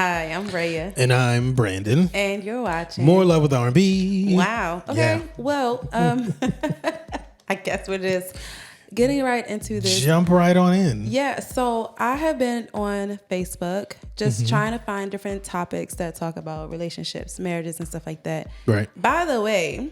Hi, I'm Raya. And I'm Brandon. And you're watching More Love with R&B. Wow. Okay. Yeah. Well, I guess we're just getting right into this. Jump right on in. Yeah. So I have been on Facebook just trying to find different topics that talk about relationships, marriages, and stuff like that. Right. By the way,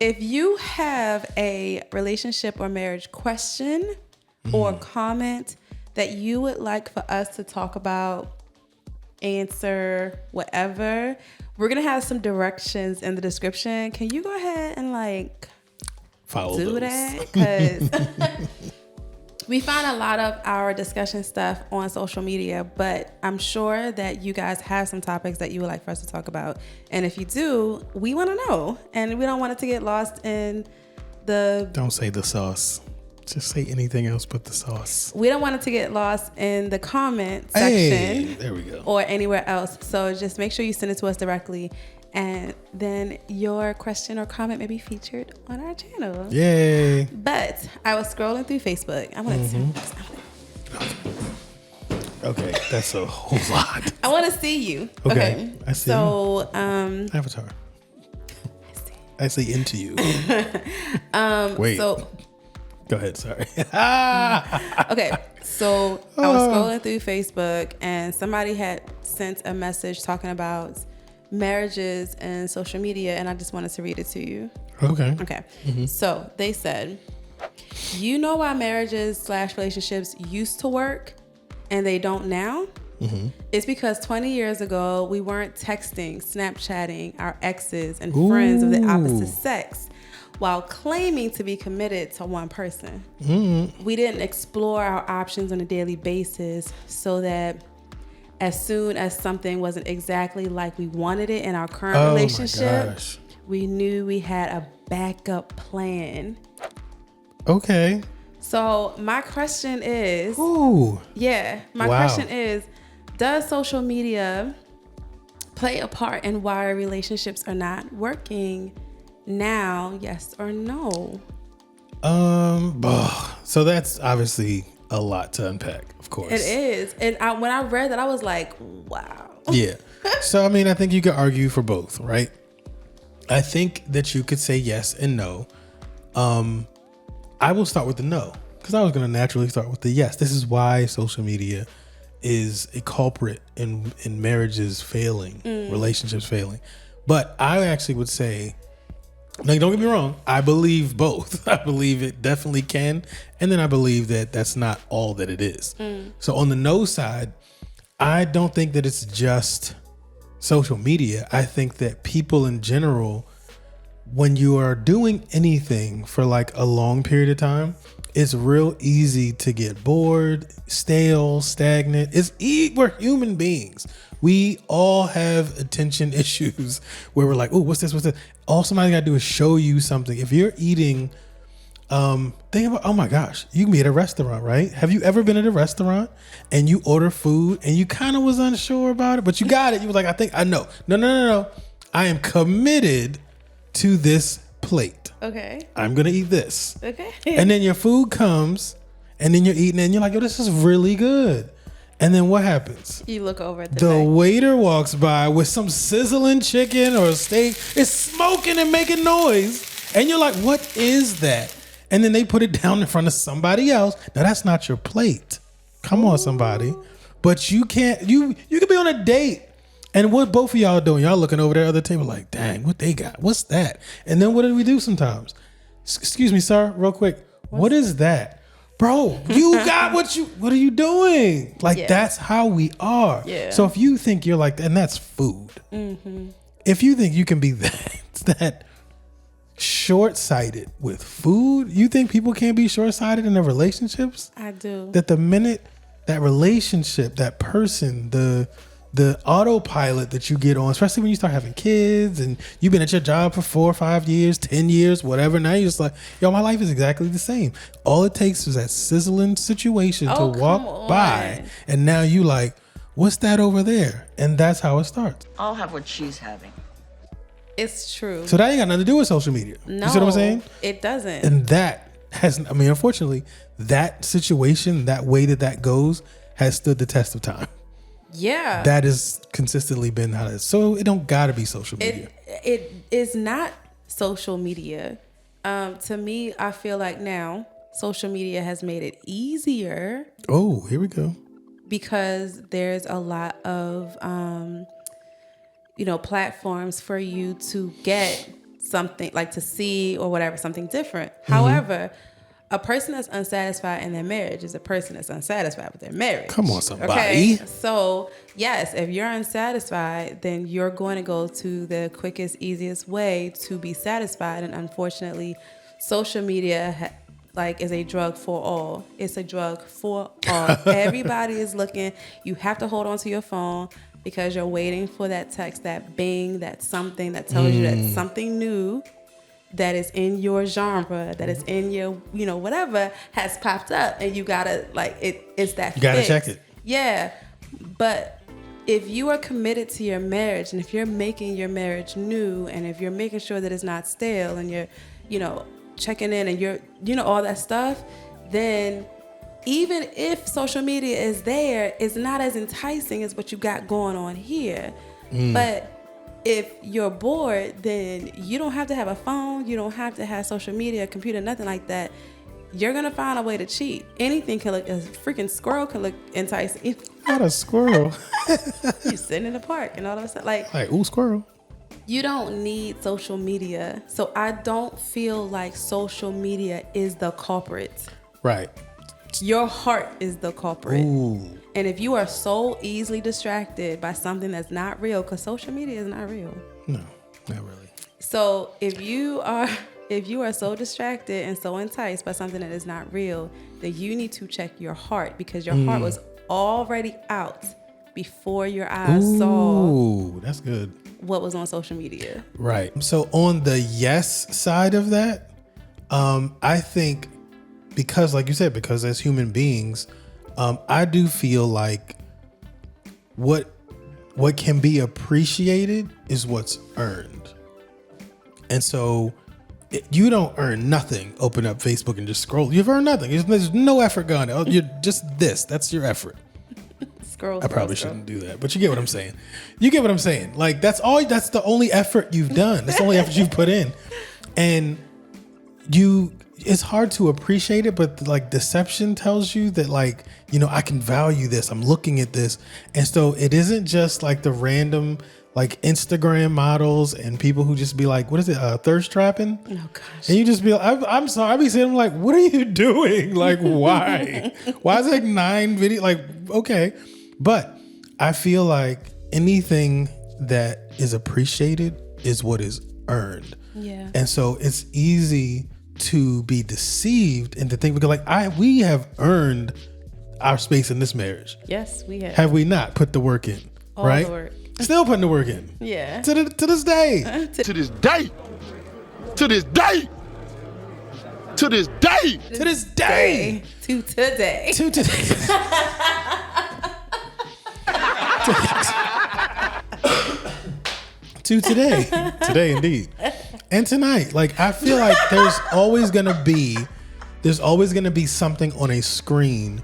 if you have a relationship or marriage question or comment that you would like for us to talk about, answer, whatever, we're gonna have some directions in the description. Can you go ahead and follow do those. that? Because we find a lot of our discussion stuff on social media, but I'm sure that you guys have some topics that you would like for us to talk about. And if you do, we want to know, and we don't want it to get lost in the... Don't say the sauce. Just say anything else but the sauce. We don't want it to get lost in the comment section. Hey, there we go. Or anywhere else. So just make sure you send it to us directly, and then your question or comment may be featured on our channel. Yay. But I was scrolling through Facebook. I'm going to... Okay, that's a whole lot. I want to see you. Okay. I see you. Avatar. I see into you. Wait. So... Go ahead, sorry. Okay, so I was scrolling through Facebook and somebody had sent a message talking about marriages and social media, and I just wanted to read it to you. Okay. So they said, you know why marriages / relationships used to work and they don't now? It's because 20 years ago, we weren't texting, Snapchatting our exes and friends of the opposite sex while claiming to be committed to one person. We didn't explore our options on a daily basis so that as soon as something wasn't exactly like we wanted it in our current relationship, we knew we had a backup plan. Okay. So my question is, question is, does social media play a part in why relationships are not working now, yes or no? So that's obviously a lot to unpack, of course. It is. And when I read that, I was like, wow. Yeah. So, I mean, I think you could argue for both, right? I think that you could say yes and no. I will start with the no, because I was going to naturally start with the yes. This is why social media is a culprit in marriages failing, relationships failing. But I actually would say, now, don't get me wrong, I believe both. I believe it definitely can. And then I believe that that's not all that it is. So on the no side, I don't think that it's just social media. I think that people in general, when you are doing anything for like a long period of time, it's real easy to get bored, stale, stagnant. We're human beings. We all have attention issues where we're like, oh, what's this? All somebody got to do is show you something. If you're eating, think about, oh my gosh, you can be at a restaurant, right? Have you ever been at a restaurant and you order food and you kind of was unsure about it, but you got it. You was like, I think I know. No. I am committed to this plate. Okay. I'm going to eat this. Okay. And then your food comes and then you're eating it and you're like, yo, this is really good. And then what happens? You look over at the waiter walks by with some sizzling chicken or steak. It's smoking and making noise. And you're like, what is that? And then they put it down in front of somebody else. Now, that's not your plate. Come on, somebody. But you can't, you could be on a date. And what both of y'all doing? Y'all looking over their other table like, dang, what they got? What's that? And then what do we do sometimes? Excuse me, sir, real quick. What is that? Bro, you got what are you doing? Like, that's how we are. Yeah. So if you think you're like that, and that's food. If you think you can be that short-sighted with food, you think people can't be short-sighted in their relationships? I do. That the minute that relationship, that person, the autopilot that you get on, especially when you start having kids and you've been at your job for 4 or 5 years, 10 years, whatever. Now you're just like, yo, my life is exactly the same. All it takes is that sizzling situation to walk by. And now you like, what's that over there? And that's how it starts. I'll have what she's having. It's true. So that ain't got nothing to do with social media. No, you see what I'm saying? It doesn't. And that has, I mean, unfortunately, that situation, that way that goes has stood the test of time. Yeah. That has consistently been how it is. So it don't gotta be social media. It is not social media. To me, I feel like now social media has made it easier. Oh, here we go. Because there's a lot of, platforms for you to get something, like to see or whatever, something different. However, a person that's unsatisfied in their marriage is a person that's unsatisfied with their marriage. Come on, somebody. Okay? So, yes, if you're unsatisfied, then you're going to go to the quickest, easiest way to be satisfied. And unfortunately, social media is a drug for all. It's a drug for all. Everybody is looking. You have to hold on to your phone because you're waiting for that text, that bing, that something that tells you that something new that is in your genre, that is in your, whatever has popped up, and you gotta it's that. You gotta fix. check it. Yeah, but if you are committed to your marriage, and if you're making your marriage new, and if you're making sure that it's not stale, and you're, checking in, and you're, all that stuff, then even if social media is there, it's not as enticing as what you got going on here. But if you're bored, then you don't have to have a phone. You don't have to have social media, a computer, nothing like that. You're going to find a way to cheat. Anything can look, a freaking squirrel can look enticing. Not a squirrel. You're sitting in the park and all of a sudden, like, ooh, squirrel. You don't need social media. So I don't feel like social media is the culprit. Right. Your heart is the culprit. Ooh. And if you are so easily distracted by something that's not real, because social media is not real. No, not really. So if you are so distracted and so enticed by something that is not real, then you need to check your heart, because your heart was already out before your eyes saw. That's good. What was on social media. Right. So on the yes side of that, I think because, like you said, because as human beings, I do feel like what can be appreciated is what's earned. And so you don't earn nothing. Open up Facebook and just scroll. You've earned nothing. There's no effort gone. You're just this. That's your effort. I probably shouldn't do that, but you get what I'm saying. You get what I'm saying. Like that's the only effort you've done. That's the only effort you've put in. And it's hard to appreciate it, but like deception tells you that I can value this. I'm looking at this. And so it isn't just like the random like Instagram models and people who just be like, what is it? Thirst trapping? Oh gosh. And you just be like, I'm sorry. I be saying, I'm like, what are you doing? Like, why? Why is it like 9 videos? Like, okay. But I feel like anything that is appreciated is what is earned. Yeah. And so it's easy to be deceived and to think, because we have earned our space in this marriage. Yes, we have. Have we not put the work in? All right? the work. Still putting the work in. Yeah. To this day. To this day. To this day. To this day. To this day. To today. To today. To today. Today indeed. And tonight. Like I feel like there's always gonna be something on a screen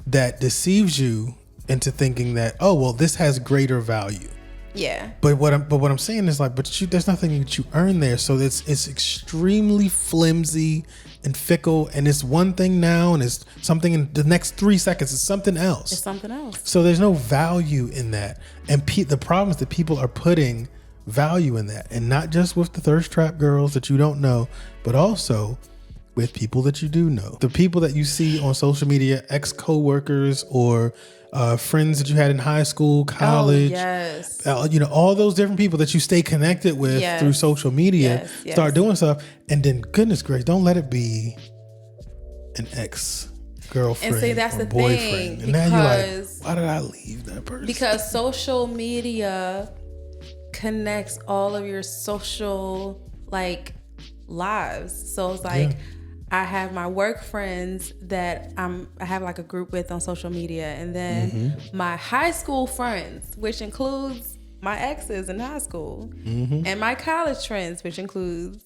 that deceives you into thinking that, oh well, this has greater value. Yeah. But what I'm saying is there's nothing that you earn there. So it's extremely flimsy and fickle, and it's one thing now, and it's something in the next 3 seconds. It's something else. It's something else. So there's no value in that. And the problem is that people are putting value in that, and not just with the thirst trap girls that you don't know, but also with people that you do know. The people that you see on social media, ex-coworkers or friends that you had in high school, college, yes. All those different people that you stay connected with through social media, start doing stuff. And then goodness gracious, don't let it be an ex-girlfriend and see, that's or the boyfriend. thing, And now you're like, why did I leave that person? Because social media connects all of your social lives. So it's I have my work friends that I have a group with on social media, and then my high school friends, which includes my exes in high school, and my college friends, which includes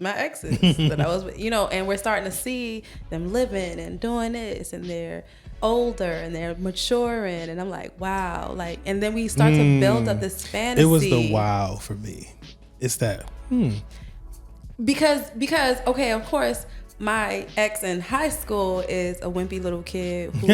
my exes that I was with, and we're starting to see them living and doing this, and they're older and they're maturing, and I'm like, wow, like, and then we start to build up this fantasy. It was the wow for me. It's that because okay, of course, my ex in high school is a wimpy little kid who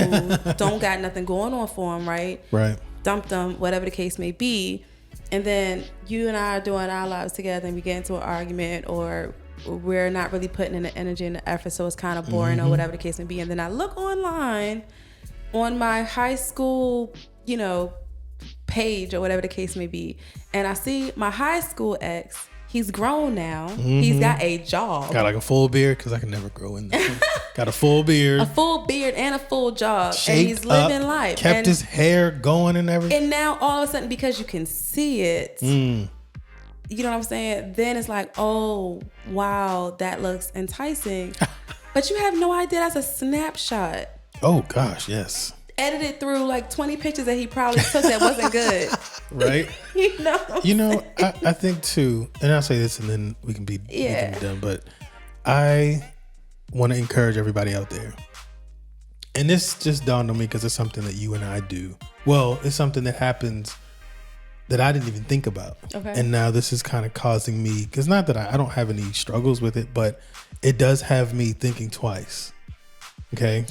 don't got nothing going on for him, right? Right. Dumped him, whatever the case may be. And then you and I are doing our lives together and we get into an argument, or we're not really putting in the energy and the effort, so it's kind of boring or whatever the case may be. And then I look online on my high school, page or whatever the case may be, and I see my high school ex. He's grown now. He's got a job. Got like a full beard, because I can never grow in there. Got a full beard. A full beard and a full job. Shaped and he's living up, life. Kept his hair going and everything. And now all of a sudden, because you can see it, you know what I'm saying? Then it's like, oh, wow, that looks enticing. But you have no idea that's a snapshot. Oh, gosh, yes. Edited through like 20 pictures that he probably took that wasn't good. Right? I think too, and I'll say this and then we can be done, but I want to encourage everybody out there. And this just dawned on me because it's something that you and I do. Well, it's something that happens that I didn't even think about. Okay. And now this is kind of causing me, because not that I don't have any struggles with it, but it does have me thinking twice. Okay?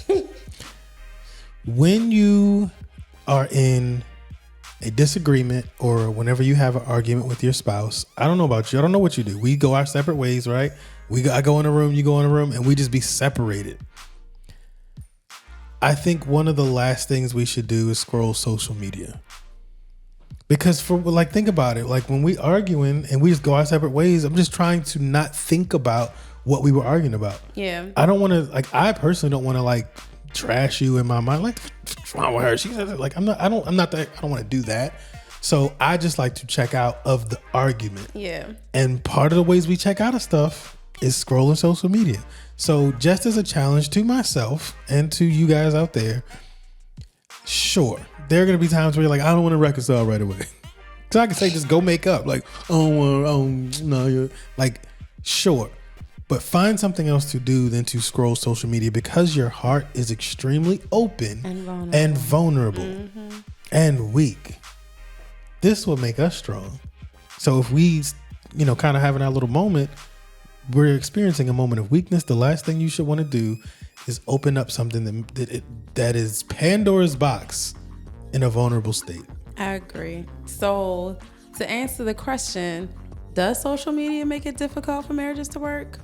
When you are in a disagreement, or whenever you have an argument with your spouse, I don't know about you. I don't know what you do. We go our separate ways, right? I go in a room, you go in a room, and we just be separated. I think one of the last things we should do is scroll social media. Because think about it. Like when we arguing and we just go our separate ways, I'm just trying to not think about what we were arguing about. Yeah. I don't want to, I personally don't want to trash you in my mind. Like, what's wrong with her? She said it. Like, I don't want to do that. So I just like to check out of the argument. Yeah. And part of the ways we check out of stuff is scrolling social media. So just as a challenge to myself and to you guys out there, sure, there are going to be times where you're like, I don't want to reconcile right away. So I can say, just go make up. Like, no, you're like, sure. But find something else to do than to scroll social media, because your heart is extremely open and vulnerable and weak. This will make us strong. So if we, kind of having our little moment, we're experiencing a moment of weakness, the last thing you should want to do is open up something that is Pandora's box in a vulnerable state. I agree. So to answer the question, does social media make it difficult for marriages to work?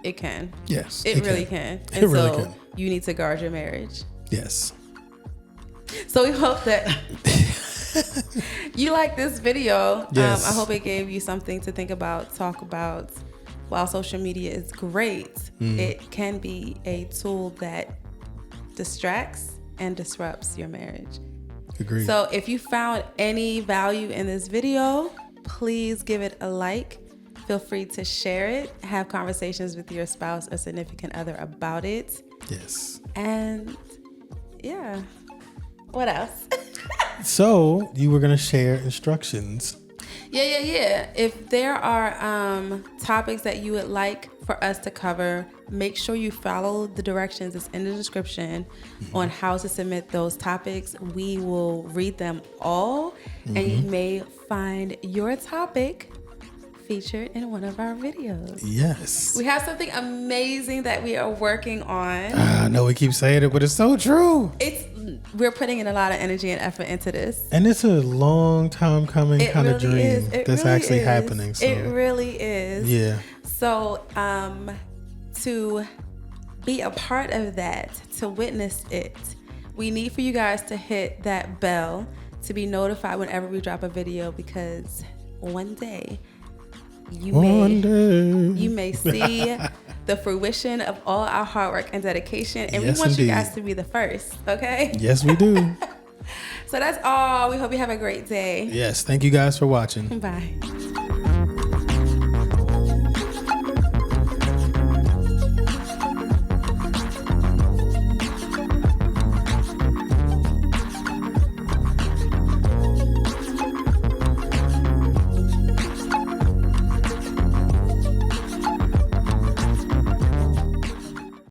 It can. Yes. It really can. And it really can. You need to guard your marriage. Yes. So we hope that you like this video. Yes. I hope it gave you something to think about, talk about. While social media is great, it can be a tool that distracts and disrupts your marriage. Agreed. So if you found any value in this video, please give it a like. Feel free to share it. Have conversations with your spouse or significant other about it. Yes. And yeah. What else? So you were going to share instructions. Yeah. If there are topics that you would like for us to cover, make sure you follow the directions that's in the description on how to submit those topics. We will read them all, and you may find your topic featured in one of our videos. Yes. We have something amazing that we are working on. I know we keep saying it, but it's so true. We're putting in a lot of energy and effort into this. And it's a long time coming kind of dream that's actually happening. So. It really is. Yeah. So to be a part of that, to witness it, we need for you guys to hit that bell to be notified whenever we drop a video, because one day you may see the fruition of all our hard work and dedication, and we want you guys to be the first. Okay? Yes, we do. So that's all. We hope you have a great day. Yes, thank you guys for watching. Bye.